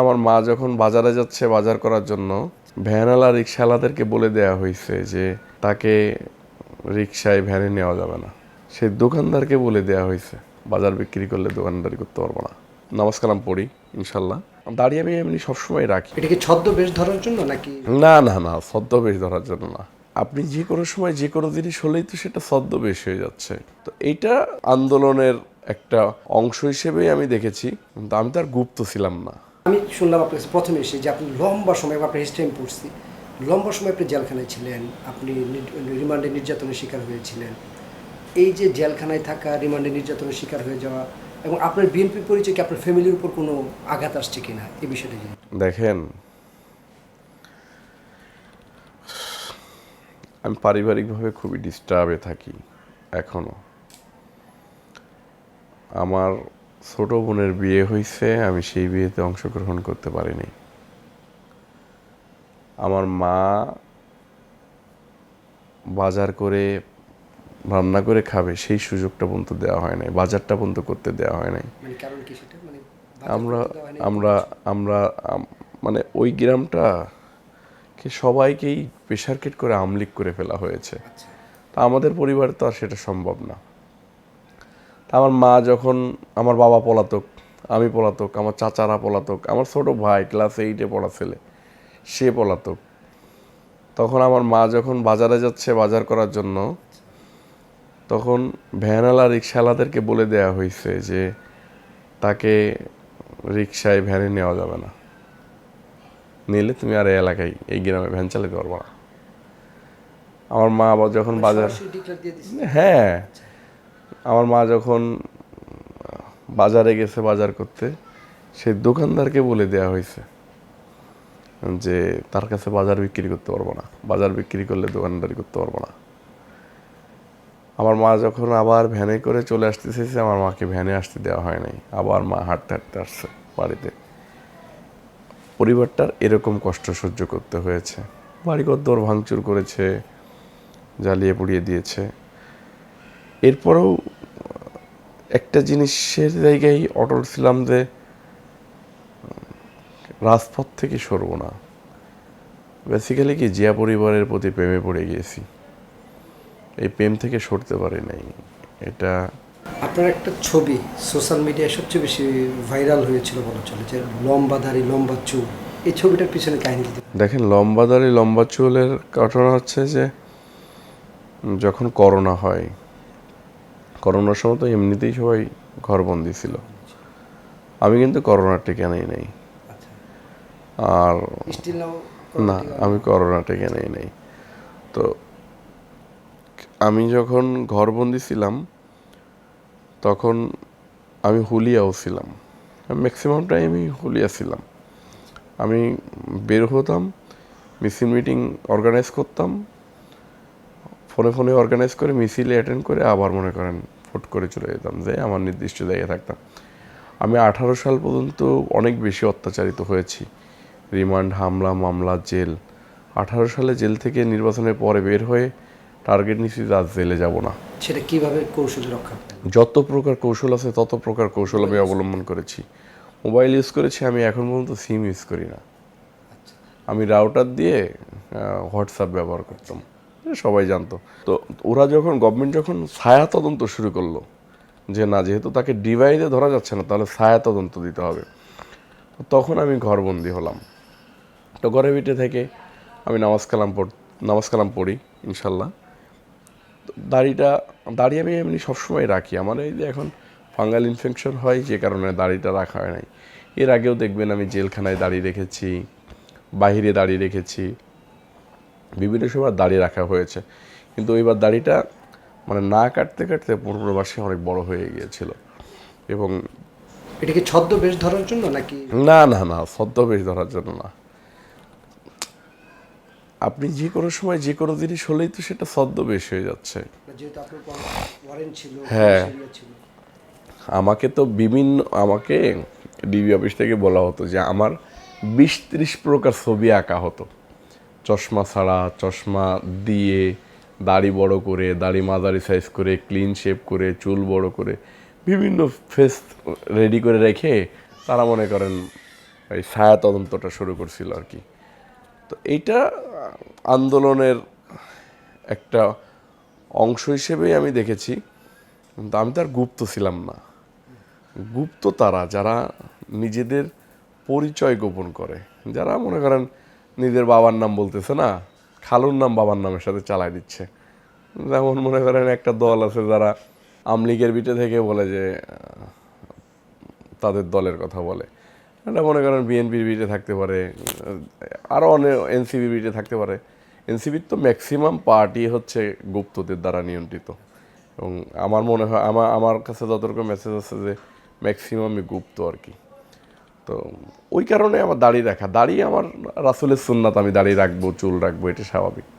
আমার মা যখন বাজারে যাচ্ছে বাজার করার জন্য ভ্যানওয়ালা রিক্সাওয়ালাদেরকে বলে দেওয়া হয়েছে যে তাকে রিক্সায় ভ্যানে নেওয়া যাবে না। সেই দোকানদারকে বলে দেওয়া হয়েছে বাজার বিক্রি করলে দোকানদারি করতে পারবো না। নামাজ কালাম পড়ি ইনশাল্লাহ। দাড়ি আমি এমনি সবসময় রাখি। এটা কি ছদ্মবেশ ধরার জন্য নাকি? না না না, ছদ্মবেশ ধরার জন্য না। আপনি যে কোনো সময় যে কোনো জিনিস হলেই তো সেটা ছদ্মবেশ হয়ে যাচ্ছে। তো এইটা আন্দোলনের একটা অংশ হিসেবেই আমি দেখেছি, কিন্তু আমি তো আর গুপ্ত ছিলাম না। আমি শুনলাম আপনার কাছে প্রথমে এসে যে আপনি লম্বা সময়, আপনার হিস্ট্রি আমি পড়ছি, লম্বা সময় আপনি জেলখানায় ছিলেন, আপনি রিমান্ডে নির্যাতনের শিকার হয়েছিলেন। এই যে জেলখানায় থাকা, রিমান্ডে নির্যাতনের শিকার হয়ে যাওয়া এবং আপনার বিএনপি পরিচয় কি আপনার ফ্যামিলির উপর কোনো আঘাত আসছে কিনা এই বিষয়টা জানি। দেখেন, আমি পারিবারিকভাবে খুবই ডিস্টার্বে থাকি এখনো। আমার ছোট বোনের বিয়ে হয়েছে, আমি সেই বিয়েতে অংশগ্রহণ করতে পারিনি। আমার মা বাজার করে রান্না করে খাবে সেই সুযোগটা পর্যন্ত দেওয়া হয় নাই, বাজারটা পর্যন্ত করতে দেওয়া হয় নাই। মানে কারণ কি সেটা? মানে আমরা আমরা আমরা মানে ওই গ্রামটা সবাইকেই প্রেশারকেট করে আমলিক করে ফেলা হয়েছে। তা আমাদের পরিবার তো আর সেটা সম্ভব না। তা আমার মা যখন, আমার বাবা পলাতক, আমি পলাতক, আমার চাচারা পলাতক, আমার ছোট ভাই ক্লাস 8-এ পড়া ছেলে সে পলাতক, তখন আমার মা যখন বাজারে যাচ্ছে বাজার করার জন্য, তখন ভ্যানওয়ালা রিক্সাওয়ালাদেরকে বলে দেওয়া হয়েছে যে তাকে রিক্সায় ভ্যানে নেওয়া যাবে না, নিলে তুমি আর এই এলাকায় এই গ্রামে ভ্যান চালাতে পারবো না। আমার মা আবার যখন বাজার, হ্যাঁ, আমার মা যখন বাজারে গেছে বাজার করতে, সেই দোকানদারকে বলে দেওয়া হয়েছে যে তার কাছে বাজার বিক্রি করতে পারবো না, বাজার বিক্রি করলে দোকানদারি করতে পারবো না। আমার মা যখন আবার ভ্যানে করে চলে আসতে চেয়েছে, আমার মাকে ভ্যানে আসতে দেওয়া হয় নাই, আবার মা হাঁটতে হাঁটতে আসছে বাড়িতে। পরিবারটার এরকম কষ্ট সহ্য করতে হয়েছে। বাড়িঘর দর ভাঙচুর করেছে, জ্বালিয়ে পুড়িয়ে দিয়েছে। এরপরেও একটা জিনিসের জায়গায় অটল ছিলাম যে রাজপথ থেকে সরবো না। বেসিক্যালি কি, জিয়া পরিবারের প্রতি প্রেমে পড়ে গিয়েছি, এই প্রেম থেকে সরতে পারি নাই। এটা আপনার একটা ছবি সোশ্যাল মিডিয়ায় সবচেয়ে বেশি ভাইরাল হয়েছিল বলা চলে, যে লম্বা দাড়ি লম্বা চুল। এই ছবিটার পিছনে কাহিনী কি? দেখেন, লম্বা দাড়ি লম্বা চুলের ঘটনা হচ্ছে যে যখন করোনা হয়, করোনার সময় তো এমনিতেই সবাই ঘরবন্দি ছিল, আমি কিন্তু করোনার টিকা নেই নাই। আর না, আমি করোনা টিকা নেই নাই। তো আমি যখন ঘরবন্দি ছিলাম তখন আমি হুলিয়াও ছিলাম, ম্যাক্সিমাম টাইমই হুলিয়া ছিলাম। আমি বের হতাম, মিছিল মিটিং অর্গানাইজ করতাম, ফোনে ফোনে অর্গানাইজ করে মিছিলে অ্যাটেন্ড করে আবার মনে করেন ফুট করে চলে যেতাম, যে আমার নির্দিষ্ট জায়গায় থাকতাম। আমি 18 সাল পর্যন্ত অনেক বেশি অত্যাচারিত হয়েছি, রিমান্ড, হামলা, মামলা, জেল। 18 সালে জেল থেকে নির্বাচনের পরে বের হয়ে টার্গেট নিচ্ছি যে আজ জেলে যাব না। সেটা কিভাবে কৌশল রক্ষা? যত প্রকার কৌশল আছে তত প্রকার কৌশল আমি অবলম্বন করেছি। মোবাইল ইউজ করেছি, আমি এখন পর্যন্ত সিম ইউজ করি না। আমি রাউটার দিয়ে হোয়াটসঅ্যাপ ব্যবহার করতাম, সবাই জানতো। তো ওরা যখন, গভর্নমেন্ট যখন ছায়া তদন্ত শুরু করলো যে না, যেহেতু তাকে ডিভাইসে ধরা যাচ্ছে না, তাহলে ছায়া তদন্ত দিতে হবে, তখন আমি ঘরবন্দি হলাম। তো ঘরে ভিটে থেকে আমি নামাজ কালাম পড়ি ইনশাল্লাহ। দাড়ি আমি এমনি সবসময় রাখি। আমার এই যে এখন ফাঙ্গাল ইনফেকশন হয়, যে কারণে দাড়িটা রাখা হয় নাই। এর আগেও দেখবেন আমি জেলখানায় দাড়ি রেখেছি, বাহিরে দাড়ি রেখেছি, বিভিন্ন সময় দাড়ি রাখা হয়েছে। কিন্তু এবার দাড়িটা মানে না কাটতে কাটতে পূর্ববাসী অনেক বড় হয়ে গিয়েছিল। এবং এটা কি ছদ্মবেশ ধরার জন্য নাকি? না না না, ছদ্মবেশ ধরার জন্য না। আপনি যে কোনো সময় যে কোনো জিনিস হলেই তো সেটা ছদ্মবেশ হয়ে যাচ্ছে। যেহেতু আপনার ওয়ারেন্ট ছিল, হ্যাঁ, আমাকে ডিবি অফিস থেকে বলা হতো যে আমার 20-30 প্রকার ছবি আঁকা হতো, চশমা ছাড়া, চশমা দিয়ে, দাড়ি বড় করে, দাড়ি মাঝারি সাইজ করে, ক্লিন শেপ করে, চুল বড় করে, বিভিন্ন ফেস রেডি করে রেখে তারা মনে করেন এই ছায়া তদন্তটা শুরু করছিল আর কি। তো এইটা আন্দোলনের একটা অংশ হিসেবেই আমি দেখেছি, কিন্তু আমি তার গুপ্ত ছিলাম না। গুপ্ত তারা যারা নিজেদের পরিচয় গোপন করে, যারা মনে করেন নিজের বাবার নাম বলতেছে না, খালুর নাম বাবার নামের সাথে চালায় দিচ্ছে। যেমন মনে করেন একটা দল আছে যারা আমলিগের বিটে থেকে বলে যে তাদের দলের কথা বলে, এটা মনে করেন বিএনপির বিটে থাকতে পারে, আরও অনেক এনসিপির বিটে থাকতে পারে। এনসিপির তো ম্যাক্সিমাম পার্টি হচ্ছে গুপ্তদের দ্বারা নিয়ন্ত্রিত, এবং আমার মনে হয় আমার কাছে যতটুকু মেসেজ আছে যে ম্যাক্সিমামই গুপ্ত আর কি। তো ওই কারণে আমার দাড়ি রাখা, দাড়ি আমার রাসূলের সুন্নাত, আমি দাড়ি রাখবো, চুল রাখবো, এটা স্বাভাবিক।